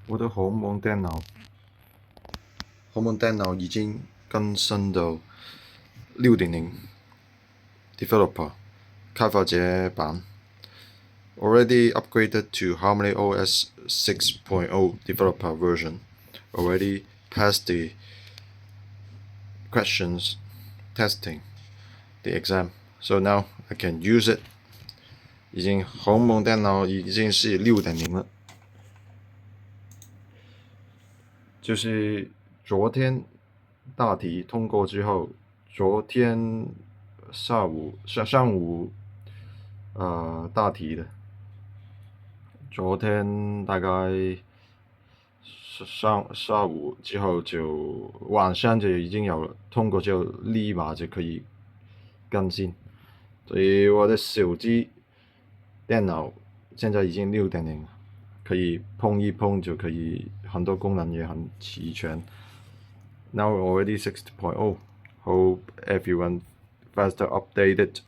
我的鴻蒙電腦已經更新到6.0 Developer 開發者版 ，already upgraded to Harmony OS 6.0 Developer version. Already passed the questions testing the exam. So now I can use it. 鴻蒙電腦已經是6.0了。就是昨天大題通過之後，昨天上午大題的，昨天大概下午之後就晚上就已經有了，通過就立馬就可以更新，所以我的手機電腦現在已經6.0了，可以碰一碰就可以，很多功能也很齊全。Now already 6.0. Hope everyone faster updated.